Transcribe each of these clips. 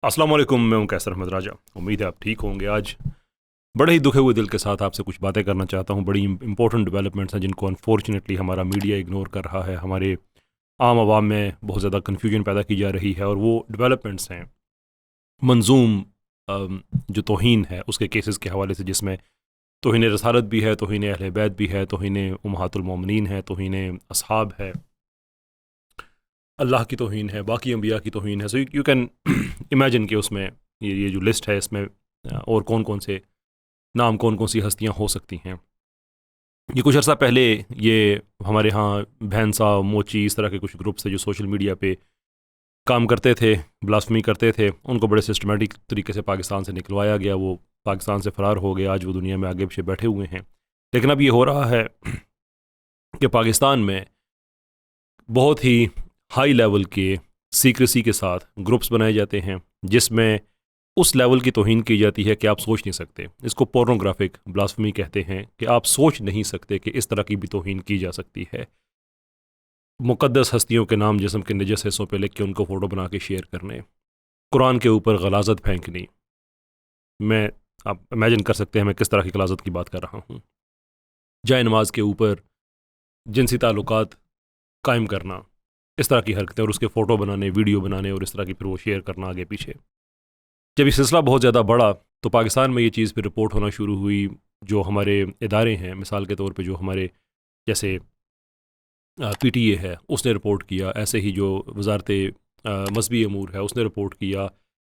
अस्सलाम वालेकुम। मैं हूं कैसर अहमद राजा। उम्मीद है आप ठीक होंगे। आज बड़े ही दुखे हुए दिल के साथ आपसे कुछ बातें करना चाहता हूं। बड़ी इंपॉर्टेंट डेवलपमेंट्स हैं जिनको अनफॉर्चुनेटली हमारा मीडिया इग्नोर कर रहा है। हमारे आम आवाम में बहुत ज़्यादा कन्फ्यूजन पैदा की जा रही है और वो डेवलपमेंट्स हैं मंजूम जो तौहीन है उसके केसेस के हवाले से, जिसमें तौहीन रसालत भी है, तौहीन अहले बैत भी है, तौहीन उम्महातुल मोमिनीन है, तौहीन असहाब है, अल्लाह की तौहीन है, बाकी अम्बिया की तौहीन है। सो यू कैन इमेजिन कि उसमें ये जो लिस्ट है इसमें और कौन कौन से नाम, कौन कौन सी हस्तियां हो सकती हैं। ये कुछ अर्सा पहले ये हमारे यहाँ भैंसा मोची इस तरह के कुछ ग्रुप्स थे जो सोशल मीडिया पे काम करते थे, ब्लास्फेमी करते थे। उनको बड़े सिस्टमेटिक तरीके से पाकिस्तान से निकलवाया गया। वो पाकिस्तान से फ़रार हो गए। आज वो दुनिया में आगे पीछे बैठे हुए हैं। लेकिन अब ये हो रहा है कि पाकिस्तान में बहुत ही हाई लेवल के सीक्रेसी के साथ ग्रुप्स बनाए जाते हैं जिसमें उस लेवल की तौहीन की जाती है कि आप सोच नहीं सकते। इसको पोर्नोग्राफिक ब्लास्फेमी कहते हैं कि आप सोच नहीं सकते कि इस तरह की भी तौहीन की जा सकती है। मुक़द्दस हस्तियों के नाम जिस्म के निजस हिस्सों पे लिख के उनको फ़ोटो बना के शेयर करने, कुरान के ऊपर गलाजत फेंकनी। मैं आप इमेजिन कर सकते हैं मैं किस तरह की गलाजत की बात कर रहा हूँ। जाए नमाज के ऊपर जिनसी ताल्लुकात कायम करना, इस तरह की हरकतें, और उसके फ़ोटो बनाने, वीडियो बनाने और इस तरह की फिर वो शेयर करना आगे पीछे। जब ये सिलसिला बहुत ज़्यादा बढ़ा तो पाकिस्तान में ये चीज़ फिर रिपोर्ट होना शुरू हुई। जो हमारे इदारे हैं, मिसाल के तौर पे जो हमारे जैसे PTA है उसने रिपोर्ट किया, ऐसे ही जो वजारत मजहबी अमूर है उसने रिपोर्ट किया,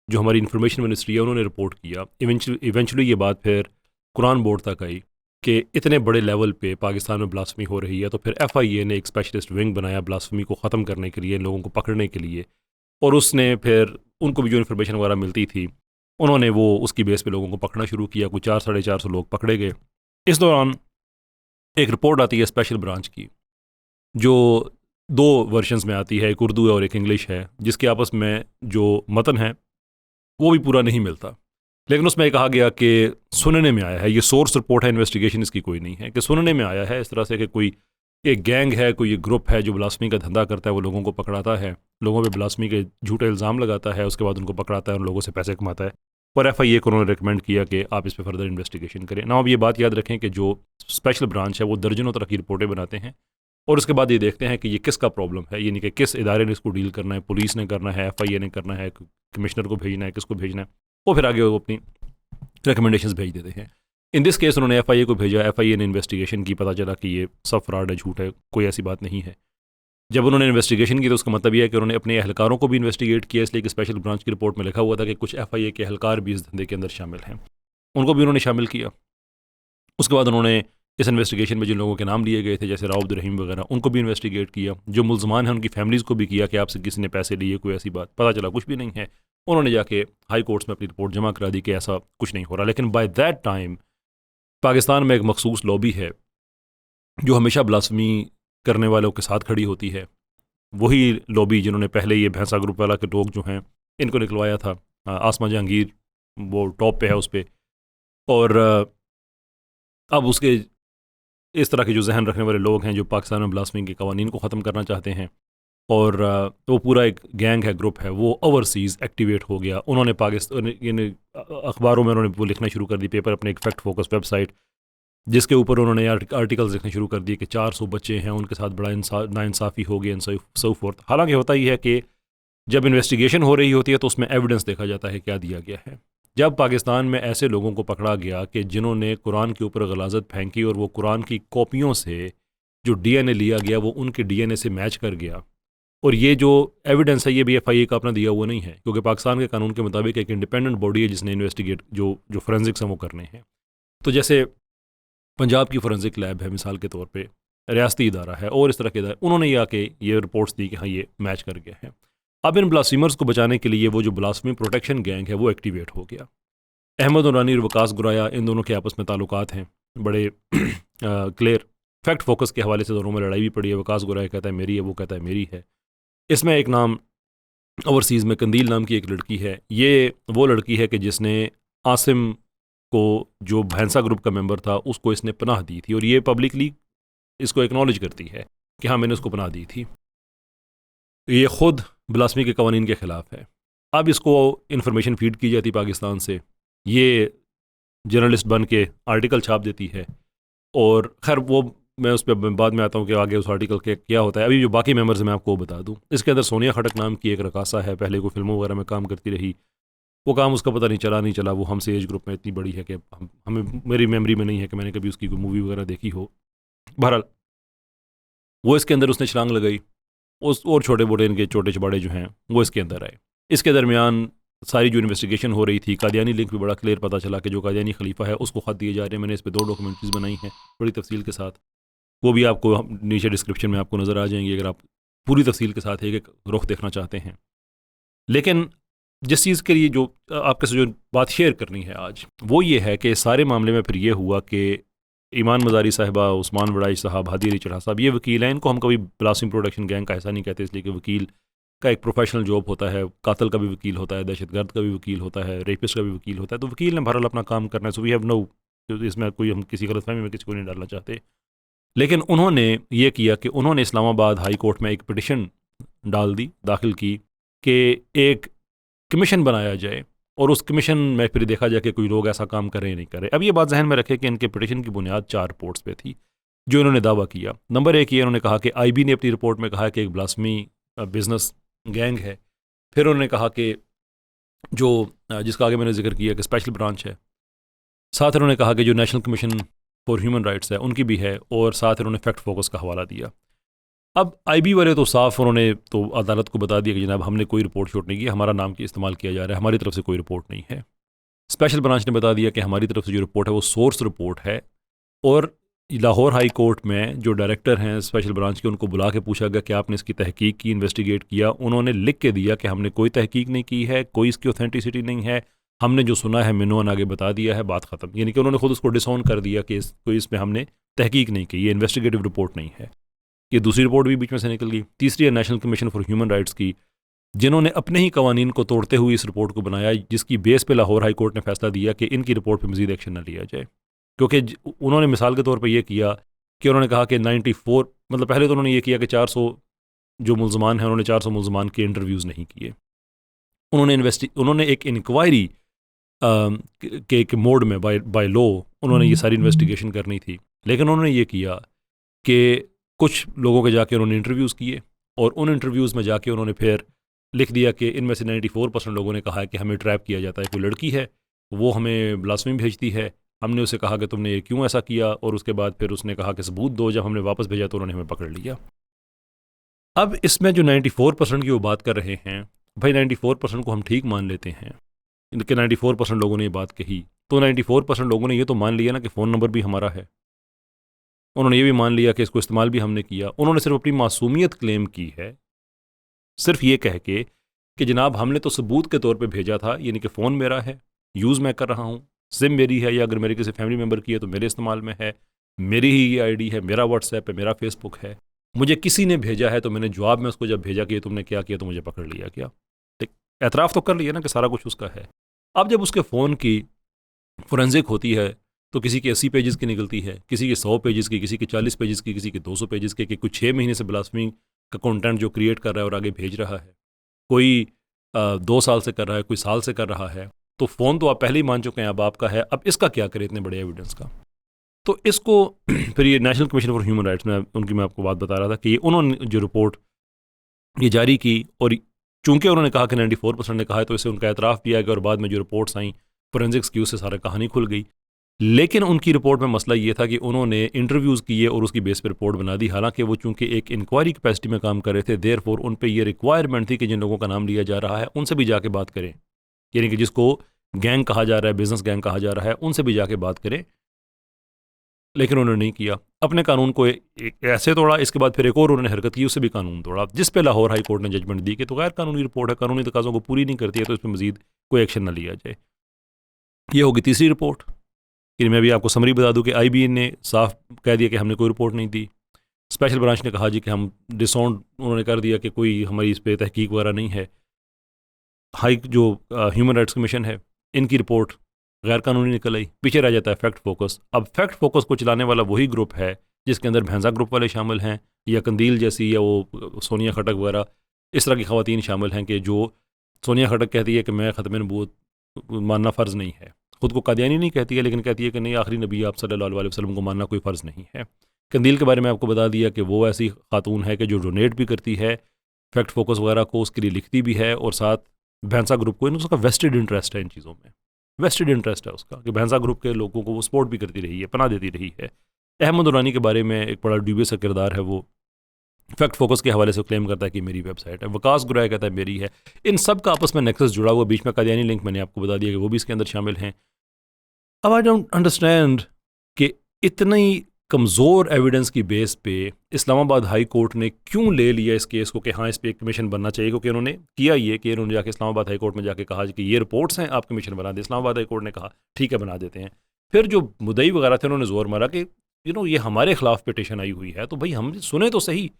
जो हमारी इंफॉर्मेशन मिनिस्ट्री है उन्होंने रिपोर्ट किया। इवेंचुअली ये बात फिर कुरान बोर्ड तक आई कि इतने बड़े लेवल पे पाकिस्तान में ब्लास्फेमी हो रही है। तो फिर FIA ने एक स्पेशलिस्ट विंग बनाया ब्लास्फेमी को ख़त्म करने के लिए, इन लोगों को पकड़ने के लिए। और उसने फिर उनको भी जो इन्फॉर्मेशन वगैरह मिलती थी उन्होंने वो उसकी बेस पे लोगों को पकड़ना शुरू किया। कुछ 400-450 लोग पकड़े गए। इस दौरान एक रिपोर्ट आती है स्पेशल ब्रांच की, जो दो वर्जन्स में आती है, एक उर्दू है और एक इंग्लिश है, जिसके आपस में जो मतन है वो भी पूरा नहीं मिलता। लेकिन उसमें कहा गया कि सुनने में आया है, ये सोर्स रिपोर्ट है, इन्वेस्टिगेशन इसकी कोई नहीं है, कि सुनने में आया है इस तरह से कि कोई एक गैंग है, कोई एक ग्रुप है जो ब्लास्फेमी का धंधा करता है। वो लोगों को पकड़ाता है, लोगों पे ब्लास्फेमी के झूठे इल्ज़ाम लगाता है, उसके बाद उनको पकड़ाता है और लोगों से पैसे कमाता है। और FIA को उन्होंने रिकमेंड किया कि आप इस पर फर्दर इन्वेस्टिगेशन करें ना। अब ये बात याद रखें कि जो स्पेशल ब्रांच है वो दर्जनों तरह की रिपोर्टें बनाते हैं और उसके बाद ये देखते हैं कि ये किसका प्रॉब्लम है, ये नहीं कि किस इदारे ने इसको डील करना है, पुलिस ने करना है, FIA ने करना है, कमिश्नर को भेजना है, किसको भेजना है। वो फिर आगे वो अपनी रिकमेंडेशंस भेज देते हैं। इन दिस केस उन्होंने FIA को भेजा। FIA ने इन्वेस्टिगेशन की, पता चला कि ये सब फ्रॉड है, झूठ है, कोई ऐसी बात नहीं है। जब उन्होंने इन्वेस्टिगेशन की तो उसका मतलब यह है कि उन्होंने अपने एहलकारों को भी इन्वेस्टिगेट किया, इसलिए कि स्पेशल ब्रांच की रिपोर्ट में लिखा हुआ था कि कुछ FIA के एहलकार भी इस धंधे के अंदर शामिल हैं, उनको भी उन्होंने शामिल किया। उसके बाद उन्होंने इस इन्वेस्टिगेशन में जिन लोगों के नाम लिए गए थे जैसे राव अब्दुल रहीम वगैरह, उनको भी इन्वेस्टिगेट किया। जो मुल्ज़मान हैं उनकी फैमिलीज़ को भी किया कि आपसे किसी ने पैसे लिए, कोई ऐसी बात, पता चला कुछ भी नहीं है। उन्होंने जाके हाई कोर्ट्स में अपनी रिपोर्ट जमा करा दी कि ऐसा कुछ नहीं हो रहा। लेकिन बाय दैट टाइम पाकिस्तान में एक मखसूस लॉबी है जो हमेशा ब्लास्फेमी करने वालों के साथ खड़ी होती है। वही लॉबी जिन्होंने पहले ये भैंसा ग्रुप वाला के लोग जो हैं इनको निकलवाया था। आसमा जहांगीर वो टॉप पे है उस पर। और अब उसके इस तरह के जो जहन रखने वाले लोग हैं जो पाकिस्तान में ब्लास्फेमी के कवानीन को ख़त्म करना चाहते हैं, और वो पूरा एक गैंग है, ग्रुप है, वो ओवरसीज़ एक्टिवेट हो गया। उन्होंने पाकिस्तान अखबारों में उन्होंने वो लिखना शुरू कर दी, पेपर अपने एक फैक्ट फोकस वेबसाइट, जिसके ऊपर उन्होंने आर्टिकल्स लिखने शुरू कर दिए कि 400 बच्चे हैं, उनके साथ बड़ा नाइंसाफ़ी हो गई, एंड सो फोर्थ। हालांकि होता ही है कि जब इन्वेस्टिगेशन हो रही होती है तो उसमें एविडेंस देखा जाता है क्या दिया गया है। जब पाकिस्तान में ऐसे लोगों को पकड़ा गया कि जिन्होंने कुरान के ऊपर गलाजत फेंकी और वो कुरान की कॉपियों से जो DNA लिया गया वो उनके DNA से मैच कर गया, और ये जो एविडेंस है ये भी FIA का अपना दिया हुआ नहीं है, क्योंकि पाकिस्तान के कानून के मुताबिक एक इंडिपेंडेंट बॉडी है जिसने इन्वेस्टिगेट जो जो फोरेंसिक्स हैं वो करने हैं। तो जैसे पंजाब की फोरेंसिक लैब है मिसाल के तौर पे, रियासती इदारा है और इस तरह के इदारे, उन्होंने ये आके ये रिपोर्ट्स दी कि हाँ ये मैच कर गया है। अब इन ब्लास्फेमर्स को बचाने के लिए वो जो ब्लास्फेमी प्रोटेक्शन गैंग है वो एक्टिवेट हो गया। अहमद नूरानी और वकास गुराया, इन दोनों के आपस में ताल्लुकात हैं बड़े क्लियर। फैक्ट फोकस के हवाले से दोनों में लड़ाई भी पड़ी है। वकास गुराया कहता है मेरी है, वो कहता है मेरी है। इसमें एक नाम ओवरसीज़ में कंदील नाम की एक लड़की है। ये वो लड़की है कि जिसने आसिम को, जो भैंसा ग्रुप का मेंबर था, उसको इसने पनाह दी थी, और ये पब्लिकली इसको एक्नॉलेज करती है कि हाँ मैंने उसको पनाह दी थी। ये ख़ुद ब्लास्फेमी के कवानीन के ख़िलाफ़ है। अब इसको इन्फॉर्मेशन फीड की जाती पाकिस्तान से, ये जर्नलिस्ट बन के आर्टिकल छाप देती है। और खैर वो मैं उस पर बाद में आता हूँ कि आगे उस आर्टिकल के क्या होता है। अभी जो बाकी मेंबर्स हैं मैं आपको बता दूँ। इसके अंदर सोनिया खटक नाम की एक रकासा है, पहले को फिल्मों वगैरह में काम करती रही। वो काम उसका पता नहीं चला, वो हमसे एज ग्रुप में इतनी बड़ी है कि हमें मेरी मेमोरी में नहीं है कि मैंने कभी उसकी कोई मूवी वगैरह देखी हो। बहरहाल वो इसके अंदर उसने छलांग लगाई, उस और छोटे मोटे इनके छोटे चबाड़े जो हैं वो इसके अंदर आए। इसके दरमियान सारी जो इन्वेस्टिगेशन हो रही थी, कादियानी लिंक भी बड़ा क्लियर पता चला कि जो कादियानी खलीफा है उसको ख़त दिए जा रहे हैं। मैंने इस पर 2 डॉक्यूमेंट्रीज बनाई हैं बड़ी तफसील के साथ, वो भी आपको नीचे डिस्क्रिप्शन में आपको नज़र आ जाएंगी अगर आप पूरी तफसील के साथ एक रुख देखना चाहते हैं। लेकिन जिस चीज़ के लिए जो आपके से जो बात शेयर करनी है आज, वो ये है कि सारे मामले में फिर ये हुआ कि ईमान मज़ारी साहिबा, उस्मान वड़ाई साहब, हादी अली चढ़ा साहब, ये वकील हैं। इनको हम कभी ब्लास्टिंग प्रोडक्शन गैंग का ऐसा नहीं कहते, इसलिए कि वकील का एक प्रोफेशनल जॉब होता है। कातल का भी वकील होता है, दहशतगर्द का भी वकील होता है, रेपिस्ट का भी वकील होता है। तो वकील ने बहरहाल अपना काम करना है। सो वी हैव नो, इसमें कोई हम किसी गलतफहमी में किसी को नहीं डालना चाहते। लेकिन उन्होंने ये किया कि उन्होंने इस्लामाबाद हाई कोर्ट में एक पिटिशन दाखिल की कि एक कमीशन बनाया जाए और उस कमीशन में फिर देखा जाए कि कोई लोग ऐसा काम करें या नहीं करें। अब ये बात जहन में रखें कि इनके पिटिशन की बुनियाद 4 रिपोर्ट्स पे थी जो इन्होंने दावा किया। नंबर 1 ये इन्होंने कहा कि आईबी ने अपनी रिपोर्ट में कहा कि एक ब्लास्फेमी बिजनेस गैंग है। फिर उन्होंने कहा कि जो जिसका आगे मैंने जिक्र किया कि स्पेशल ब्रांच है। साथ उन्होंने कहा कि जो national commission for human rights है उनकी भी है। और साथ उन्होंने फैक्ट फोकस का हवाला दिया। अब आईबी वाले तो साफ उन्होंने तो अदालत को बता दिया कि जनाब हमने कोई रिपोर्ट शूट नहीं की, हमारा नाम की इस्तेमाल किया जा रहा है, हमारी तरफ से कोई रिपोर्ट नहीं है। स्पेशल ब्रांच ने बता दिया कि हमारी तरफ से जो रिपोर्ट है वो सोर्स रिपोर्ट है। और लाहौर हाई कोर्ट में जो डायरेक्टर हैं स्पेशल ब्रांच के, उनको बुला के पूछा गया कि आपने इसकी तहकीक की, इन्वेस्टिगेट किया। उन्होंने लिख के दिया कि हमने कोई तहकीक नहीं की है, कोई इसकी ऑथेंटिसिटी नहीं है, हमने जो सुना है मिनोन आगे बता दिया है, बात ख़त्म। यानी कि उन्होंने खुद उसको डिसऑन कर दिया कि कोई इसमें हमने तहकीक नहीं की, ये इन्वेस्टिगेटिव रिपोर्ट नहीं है। ये दूसरी रिपोर्ट भी बीच में से निकल गई। तीसरी है national commission for human rights की, जिन्होंने अपने ही कवानीन को तोड़ते हुए इस रिपोर्ट को बनाया, जिसकी बेस पे लाहौर हाई कोर्ट ने फैसला दिया कि इनकी रिपोर्ट पे मजीद एक्शन न लिया जाए। क्योंकि उन्होंने मिसाल के तौर पे ये किया कि उन्होंने कहा कि 94 मतलब पहले तो उन्होंने ये किया कि 400 जो मुलजमान हैं उन्होंने 400 मुलजमान के इंटरव्यूज़ नहीं किए। उन्होंने एक इंक्वायरी के मोड में बाय लॉ उन्होंने ये सारी इन्वेस्टिगेशन करनी थी। लेकिन उन्होंने ये किया कि कुछ लोगों के जाके उन्होंने इंटरव्यूज़ किए और उन इंटरव्यूज़ में जाके उन्होंने फिर लिख दिया कि इनमें से 94% लोगों ने कहा है कि हमें ट्रैप किया जाता है। कोई लड़की है वो हमें ब्लास्फेमी भेजती है, हमने उसे कहा कि तुमने ये क्यों ऐसा किया, और उसके बाद फिर उसने कहा कि सबूत दो। जब हमने वापस भेजा तो उन्होंने हमें पकड़ लिया। अब इसमें जो 94% की वो बात कर रहे हैं, भाई 94% को हम ठीक मान लेते हैं कि 94% लोगों ने ये बात कही, तो 94% लोगों ने ये तो मान लिया ना कि फ़ोन नंबर भी हमारा है। उन्होंने ये भी मान लिया कि इसको इस्तेमाल भी हमने किया। उन्होंने सिर्फ अपनी मासूमियत क्लेम की है, सिर्फ ये कह के कि जनाब हमने तो सबूत के तौर पे भेजा था, यानी कि फ़ोन मेरा है, यूज़ मैं कर रहा हूँ, सिम मेरी है, या अगर मेरे किसी फैमिली मेम्बर की है तो मेरे इस्तेमाल में है, मेरी ही ये आईडी है, मेरा व्हाट्सएप है, मेरा फेसबुक है, मुझे किसी ने भेजा है तो मैंने जवाब में उसको जब भेजा कि तुमने क्या किया तो मुझे पकड़ लिया। क्या एतराफ़ तो कर लिया ना कि सारा कुछ उसका है। अब जब उसके फ़ोन की फोरेंसिक होती है तो किसी के 80 पेजेस की निकलती है, किसी के 100 पेजेस की, किसी के 40 पेजेस की, किसी के 200 पेजेस के, कि कुछ 6 महीने से ब्लास्फेमी का कंटेंट जो क्रिएट कर रहा है और आगे भेज रहा है, कोई 2 साल से कर रहा है, कोई साल से कर रहा है। तो फ़ोन तो आप पहले ही मान चुके हैं, अब आपका है, अब इसका क्या करें इतने बड़े एविडेंस का। तो इसको फिर ये national commission for human rights में उनकी मैं आपको बात बता रहा था कि उन्होंने जो रिपोर्ट ये जारी की, और चूंकि उन्होंने कहा कि 94% ने कहा है तो इससे उनका एतराफ़ भी आएगा, और बाद में जो रिपोर्ट्स आई फोरेंसिक्स की उससे सारा कहानी खुल गई। लेकिन उनकी रिपोर्ट में मसला ये था कि उन्होंने इंटरव्यूज़ किए और उसकी बेस पर रिपोर्ट बना दी। हालांकि वो चूंकि एक इंक्वायरी कैपेसिटी में काम कर रहे थे, देयरफॉर उन पे ये रिक्वायरमेंट थी कि जिन लोगों का नाम लिया जा रहा है उनसे भी जाके बात करें, यानी कि जिसको गैंग कहा जा रहा है, बिजनेस गैंग कहा जा रहा है, उनसे भी जाके बात करें। लेकिन उन्होंने नहीं किया, अपने कानून को ऐसे तोड़ा। इसके बाद फिर एक और उन्होंने हरकत की, उससे भी कानून तोड़ा, जिस पे लाहौर हाई कोर्ट ने जजमेंट दी कि तो गैर कानूनी रिपोर्ट है, कानूनी तकाज़ों को पूरी नहीं करती है, तो इस पर मजीद कोई एक्शन न लिया जाए। ये होगी तीसरी रिपोर्ट। कि मैं भी आपको समरी बता दूं कि आईबी ने साफ कह दिया कि हमने कोई रिपोर्ट नहीं दी। स्पेशल ब्रांच ने कहा जी कि हम डिसऑन उन्होंने कर दिया कि कोई हमारी इस पर तहकीक वगैरह नहीं है। हाई जो ह्यूमन राइट्स कमीशन है, इनकी रिपोर्ट गैर कानूनी निकल आई। पीछे रह जाता है फैक्ट फोकस। अब फैक्ट फोकस को चलाने वाला वही ग्रुप है जिसके अंदर भैंसा ग्रुप वाले शामिल हैं, या कंदील जैसी, या वो सोनिया खटक वगैरह इस तरह की ख़वातीन शामिल हैं कि जो सोनिया खट्टक कहती है कि मैं ख़त्म नबूवत मानना फ़र्ज़ नहीं है। ख़ुद को कादियानी नहीं कहती है, लेकिन कहती है कि नहीं, आखिरी नबी आप सल्लल्लाहु अलैहि वसल्लम को मानना कोई फ़र्ज़ नहीं है। कंदील के बारे में आपको बता दिया कि वो ऐसी खातून है कि जो डोनेट भी करती है फैक्ट फोकस वगैरह को, उसके लिए लिखती भी है, और साथ भैंसा ग्रुप को उसका वेस्टेड इंटरेस्ट है इन चीज़ों में, वेस्टेड इंटरेस्ट है उसका कि भैंसा ग्रुप के लोगों को वो सपोर्ट भी करती रही है, पनाह देती रही है। अहमद नूरानी के बारे में एक बड़ा ड्यूबियस सा किरदार है, वो फैक्ट फोकस के हवाले से क्लेम करता है कि मेरी वेबसाइट है। वकास गुराय कहता है मेरी है। इन सब का आपस में नेक्सस जुड़ा हुआ, बीच में कादियानी लिंक मैंने आपको बता दिया कि वो भी इसके अंदर शामिल हैं। अब आई डोंट अंडरस्टैंड कि इतनी कमज़ोर एविडेंस की बेस पे इस्लामाबाद हाई कोर्ट ने क्यों ले लिया इस केस को कि हाँ इस पर एक कमीशन बनना चाहिए, क्योंकि उन्होंने किया ये कि उन्होंने जाके इस्लामाबाद हाई कोर्ट में जाके कहा कि ये रिपोर्ट्स हैं, आप कमीशन बना दें। इस्लामाबाद हाई कोर्ट ने कहा ठीक है बना देते हैं। फिर जो मुद्दई वगैरह थे उन्होंने जोर मारा कि ये हमारे खिलाफ पिटिशन आई हुई है, तो भाई हम सुने तो सही।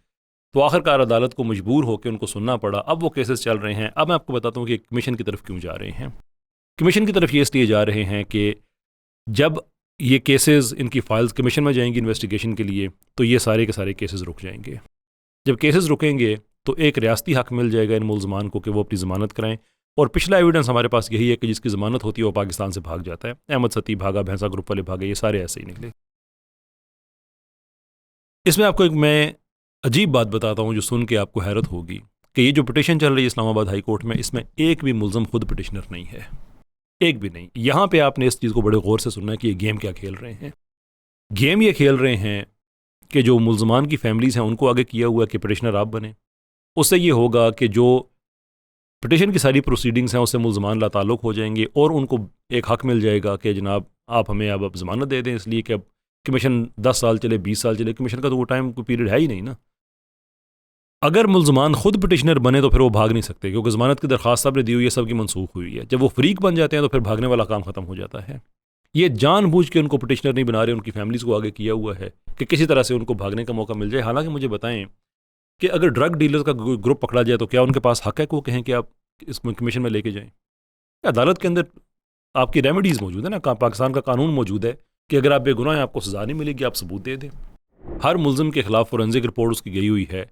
तो आखिरकार अदालत को मजबूर होकर उनको सुनना पड़ा। अब वो केसेस चल रहे हैं। अब मैं आपको बताता हूँ कि कमीशन की तरफ क्यों जा रहे हैं। कमीशन की तरफ ये इसलिए जा रहे हैं कि जब ये केसेस, इनकी फाइल्स कमीशन में जाएंगी इन्वेस्टिगेशन के लिए, तो ये सारे के सारे केसेस रुक जाएंगे। जब केसेस रुकेंगे तो एक रियासती हक मिल जाएगा इन मुल्ज़मान को कि वो अपनी ज़मानत कराएं। और पिछला एविडेंस हमारे पास यही है कि जिसकी ज़मानत होती है वो पाकिस्तान से भाग जाता है। अहमद सती भागा, भैंसा ग्रुप वाले भागे, ये सारे ऐसे ही निकले। इसमें आपको एक मैं अजीब बात बताता हूँ जो सुन के आपको हैरत होगी कि ये जो पिटिशन चल रही है इस्लामाबाद हाई कोर्ट में, इसमें एक भी मुल्ज़म खुद पिटिशनर नहीं है, एक भी नहीं। यहाँ पे आपने इस चीज़ को बड़े गौर से सुनना है कि ये गेम क्या खेल रहे हैं। गेम ये खेल रहे हैं कि जो मुल्ज़मान की फैमिलीज़ हैं उनको आगे किया हुआ कि पिटिशनर आप बने। उससे ये होगा कि जो पिटिशन की सारी प्रोसीडिंग्स हैं उससे मुल्ज़मान लाताल्लुक़ हो जाएंगे और उनको एक हक मिल जाएगा कि जनाब आप हमें अब ज़मानत दे दें, इसलिए कि अब कमीशन 10 साल चले, 20 साल चले, कमीशन का तो वो टाइम को पीरियड है ही नहीं ना। अगर मुल्ज़मान खुद पिटिशनर बने तो फिर वो भाग नहीं सकते, क्योंकि ज़मानत की दरख्वास्त साहब ने दी हुई है, सबकी मनसूख हुई है। जब वो फ्रीक बन जाते हैं तो फिर भागने वाला काम ख़त्म हो जाता है। ये जानबूझ के उनको पिटिशनर नहीं बना रहे, उनकी फैमिलीज़ को आगे किया हुआ है कि किसी तरह से उनको भागने का मौका मिल जाए। हालांकि मुझे बताएं कि अगर ड्रग डीलर्स का ग्रुप पकड़ा जाए तो क्या उनके पास हक है कि वो कहें कि आप इसमें कमीशन में लेके जाएँ? अदालत के अंदर आपकी रेमेडीज़ मौजूद है ना, पाकिस्तान का कानून मौजूद है कि अगर आप बेगुनाह हैं आपको सज़ा नहीं मिलेगी, आप सबूत दे दें। हर मुल्ज़िम के खिलाफ फोरेंसिक रिपोर्ट उसकी गई हुई है।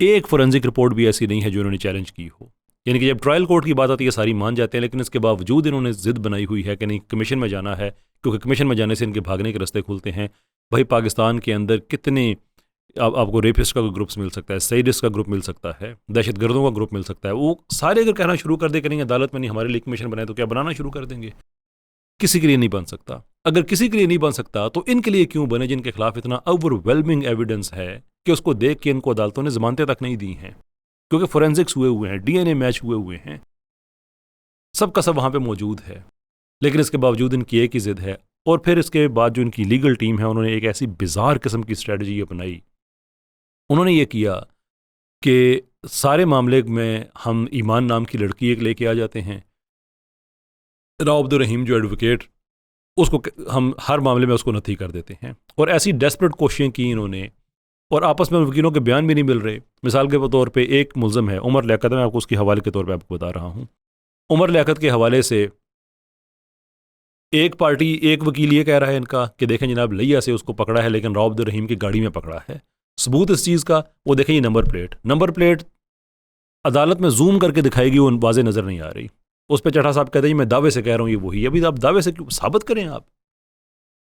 एक फोरेंसिक रिपोर्ट भी ऐसी नहीं है जो इन्होंने चैलेंज की हो। यानी कि जब ट्रायल कोर्ट की बात आती है सारी मान जाते हैं, लेकिन इसके बावजूद इन्होंने ज़िद बनाई हुई है कि नहीं कमीशन में जाना है, क्योंकि कमीशन में जाने से इनके भागने के रास्ते खुलते हैं। भाई पाकिस्तान के अंदर कितने आपको रेपिस्ट का ग्रुप्स मिल सकता है, सैडिस्ट का ग्रुप मिल सकता है, दहशतगर्दों का ग्रुप मिल सकता है। वो सारे अगर कहना शुरू कर दे करेंगे अदालत में नहीं हमारे लिए कमीशन बनाए, तो क्या बनाना शुरू कर देंगे? किसी के लिए नहीं बन सकता। अगर किसी के लिए नहीं बन सकता तो इनके लिए क्यों बने जिनके खिलाफ इतना ओवरवेलमिंग एविडेंस है कि उसको देख के इनको अदालतों ने जमानतें तक नहीं दी हैं, क्योंकि फोरेंसिक्स हुए हुए हैं, डीएनए मैच हुए हैं, सब का सब वहाँ पे मौजूद है। लेकिन इसके बावजूद इनकी एक ही जिद है। और फिर इसके बाद जो इनकी लीगल टीम है उन्होंने एक ऐसी बिजार किस्म की स्ट्रेटजी अपनाई। उन्होंने ये किया कि सारे मामले में हम ईमान नाम की लड़की एक लेके आ जाते हैं, राव अब्दुल रहीम जो एडवोकेट, उसको हम हर मामले में उसको नथी कर देते हैं। और ऐसी डेस्परेट कोशिशें की इन्होंने, और आपस में वकीलों के बयान भी नहीं मिल रहे। मिसाल के तौर पे एक मुल्ज़म है उमर लियाकत, मैं आपको उसके हवाले के तौर पे आपको बता रहा हूँ। उमर लियाकत के हवाले से एक पार्टी, एक वकील ये कह रहा है इनका कि देखें जनाब लिया से उसको पकड़ा है, लेकिन राव अब्दुल रहीम की गाड़ी में पकड़ा है। सबूत इस चीज़ का वो देखें, ये नंबर प्लेट अदालत में जूम करके दिखाएगी, वो वाज़े नज़र नहीं आ रही। उस पर चढ़ा साहब कहते हैं मैं दावे से कह रहा हूँ ये वही। अभी आप दावे से क्यों साबित करें? आप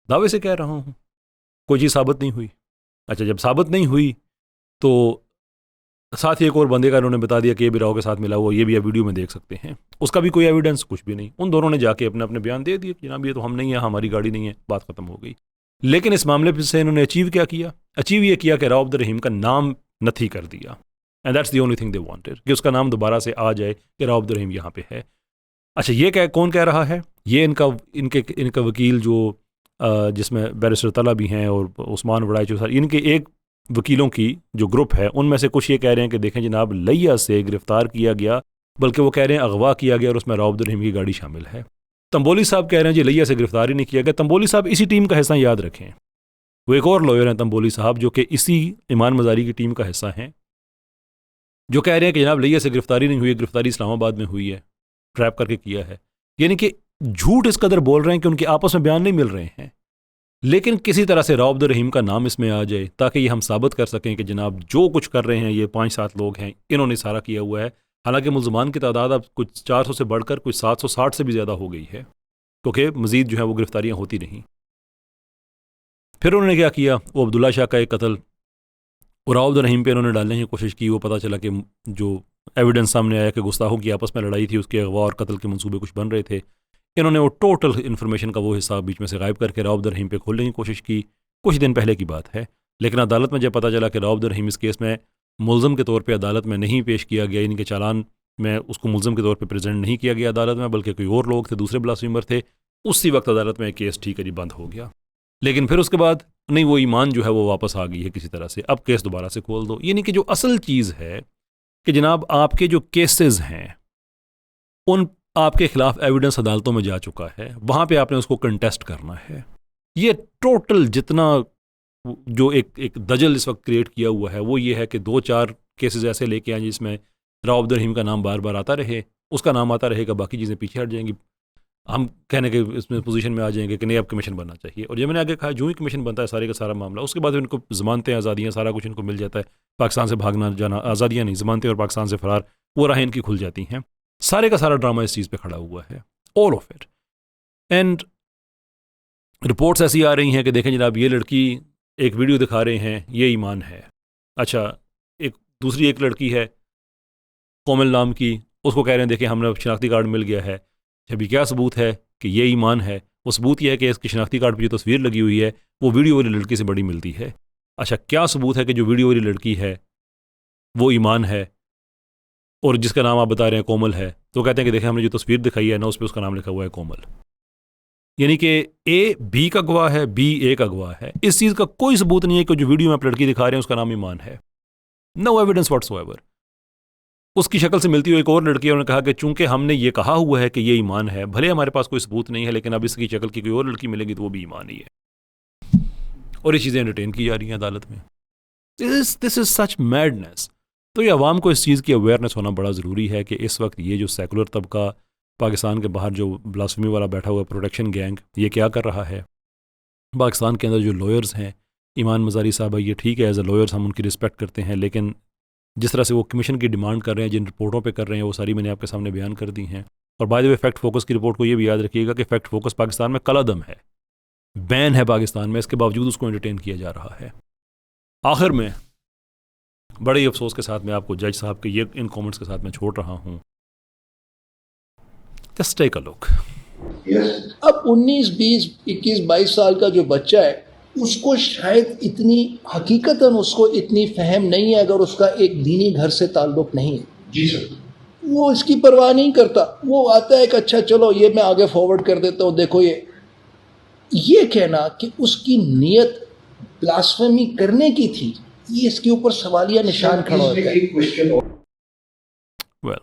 दावे से कह रहा हूँ, कोई चीज़ साबित नहीं हुई। अच्छा, जब साबित नहीं हुई तो साथ ही एक और बंदे का उन्होंने बता दिया कि ये भी राव के साथ मिला हुआ, ये भी आप वीडियो में देख सकते हैं। उसका भी कोई एविडेंस कुछ भी नहीं। उन दोनों ने जाके अपने अपने बयान दे दिए कि जनाब ये तो हम नहीं है, हमारी गाड़ी नहीं है, बात खत्म हो गई। लेकिन इस मामले से इन्होंने अचीव क्या किया? अचीव ये किया कि राव अब्दुल रहीम का नाम नथी कर दिया। And that's the only thing they wanted, कि उसका नाम दोबारा से आ जाए कि राव अब्दुल रहीम यहाँ पे है। अच्छा, ये कौन कह रहा है? ये इनका वकील जो जिसमें बैरिस्टर तला भी हैं और उस्मान वड़ाई, इनके एक वकीलों की जो ग्रुप है उनमें से कुछ ये कह रहे हैं कि देखें जनाब लिया से गिरफ्तार किया गया, बल्कि वो कह रहे हैं अगवा किया गया और उसमें राव अब्दुल रहीम की गाड़ी शामिल है। तंबोली साहब कह रहे हैं जी लिया से गिरफ्तार ही नहीं किया गया। तंबोली साहब इसी टीम का हिस्सा, याद रखें। वो एक और लॉयर हैं तंबोली साहब जो कि इसी ईमान मज़ारी की टीम का हिस्सा हैं, जो कह रहे हैं कि जनाब लिया से गिरफ्तारी नहीं हुई, गिरफ्तारी इस्लामाबाद में हुई है, ट्रैप करके किया है। यानी कि झूठ इस कदर बोल रहे हैं कि उनके आपस में बयान नहीं मिल रहे हैं, लेकिन किसी तरह से राव अब्दुल रहीम का नाम इसमें आ जाए ताकि ये हम साबित कर सकें कि जनाब जो कुछ कर रहे हैं ये 5-7 लोग हैं, इन्होंने सारा किया हुआ है। हालांकि मुल्ज़मान की तादाद अब कुछ 400 से बढ़कर कुछ 760 से भी ज़्यादा हो गई है, क्योंकि मज़ीद जो है वो गिरफ्तारियाँ होती रहीं। फिर उन्होंने क्या किया, वो अब्दुल्ला शाह का एक कत्ल और राव अब्दुल रहीम पे उन्होंने डालने की कोशिश की। वो पता चला कि जो एविडेंस सामने आया कि गुस्ताखों की आपस में लड़ाई थी, उसके अगवा और कत्ल के मंसूबे कुछ बन रहे थे। इन्होंने वो टोटल इन्फॉर्मेशन का वो हिस्सा बीच में से गायब करके राव अब्दुल रहीम पे खोलने की कोशिश की। कुछ दिन पहले की बात है, लेकिन अदालत में जब पता चला कि राव अब्दुल रहीम इस केस में मुलज़म के तौर पर अदालत में नहीं पेश किया गया, यानी कि चालान में उसको मुलज़म के तौर पर प्रेजेंट नहीं किया गया अदालत में, बल्कि कोई और लोग थे, दूसरे ब्लास्फेमर थे, उसी वक्त अदालत में केस ठीक है जी बंद हो गया। लेकिन फिर उसके बाद नहीं, वो ईमान जो है वो वापस आ गई है किसी तरह से, अब केस दोबारा से खोल दो। यानी कि जो असल चीज़ है कि जनाब आपके जो केसेस हैं उन आपके खिलाफ एविडेंस अदालतों में जा चुका है, वहाँ पे आपने उसको कंटेस्ट करना है। ये टोटल जितना जो एक दजल इस वक्त क्रिएट किया हुआ है वो ये है कि 2-4 केसेस ऐसे लेके आए जिसमें राव अब्दुल रहीम का नाम बार बार आता रहे, उसका नाम आता रहेगा, बाकी चीज़ें पीछे हट जाएंगी, हम कहने के इसमें पोजीशन में आ जाएंगे कि नहीं अब कमीशन बनना चाहिए। और जब मैंने आगे कहा जो ही कमीशन बनता है सारे का सारा मामला, उसके बाद इनको ज़मानतें, आज़ादियाँ, सारा कुछ इनको मिल जाता है, पाकिस्तान से भागना जाना, आज़ादियाँ नहीं, ज़मानतें और पाकिस्तान से फ़रार, वो राहें इनकी खुल जाती हैं। सारे का सारा ड्रामा इस चीज़ पे खड़ा हुआ है, all of it. And reports ऐसी आ रही हैं कि देखें जनाब ये लड़की, एक वीडियो दिखा रहे हैं, ये ईमान है। अच्छा, एक लड़की है कोमल नाम की, उसको कह रहे हैं देखें हमें शनाख्ती कार्ड मिल गया है। अभी क्या सबूत है कि ये ईमान है? वो सबूत यह है कि इसकी शनाख्ती कार्ड पर जो तस्वीर लगी हुई है वो वीडियो वाली लड़की से बड़ी मिलती है। अच्छा, क्या सबूत है कि जो वीडियो वाली लड़की है वो ईमान है और जिसका नाम आप बता रहे हैं कोमल है? तो कहते हैं कि देखें हमने जो तस्वीर दिखाई है ना उस पर उसका नाम लिखा हुआ है कोमल। यानी कि ए बी का गवाह है, बी ए का गवाह है। इस चीज़ का कोई सबूत नहीं है कि जो वीडियो में आप लड़की दिखा रहे हैं उसका नाम ईमान है। No evidence whatsoever. उसकी शक्ल से मिलती हुई एक और लड़की, उन्होंने कहा कि चूंकि हमने ये कहा हुआ है कि ये ईमान है, भले हमारे पास कोई सबूत नहीं है, लेकिन अब इसकी शक्ल की कोई और लड़की मिलेगी तो वो भी ईमान ही है। और ये चीज़ें एंटरटेन की जा रही हैं अदालत में। This is such madness. तो ये अवाम को इस चीज़ की अवेयरनेस होना बड़ा ज़रूरी है कि इस वक्त ये जो सेकुलर तबका पाकिस्तान के बाहर जो ब्लास्फेमी वाला बैठा हुआ प्रोटेक्शन गैंग, ये क्या कर रहा है। पाकिस्तान के अंदर जो लॉयर्स हैं, ईमान मज़ारी साहब, ये ठीक है, एज ए लॉयर्स हम उनकी रिस्पेक्ट करते हैं, लेकिन जिस तरह से वो कमीशन की डिमांड कर रहे हैं, जिन रिपोर्टों पे कर रहे हैं, वो सारी मैंने आपके सामने बयान कर दी हैं। और by the way fact focus की रिपोर्ट को ये भी याद रखिएगा कि फैक्ट फोकस पाकिस्तान में कलादम है, बैन है पाकिस्तान में, इसके बावजूद उसको एंटरटेन किया जा रहा है। आखिर में बड़े ही अफसोस के साथ मैं आपको जज साहब के ये इन कमेंट्स के साथ मैं छोड़ रहा हूँ। Just take a look. अब 19, 20, 21, 22 साल का जो बच्चा है उसको शायद इतनी हकीकतन उसको इतनी फहम नहीं है, अगर उसका एक दीनी घर से ताल्लुक नहीं है। जी सर। वो इसकी परवाह नहीं करता, वो आता है कि अच्छा चलो ये मैं आगे फॉरवर्ड कर देता हूँ, देखो ये कहना कि उसकी नीयत ब्लास्फेमी करने की थी, ये इसके ऊपर सवालिया निशान खड़ा होता है। वेल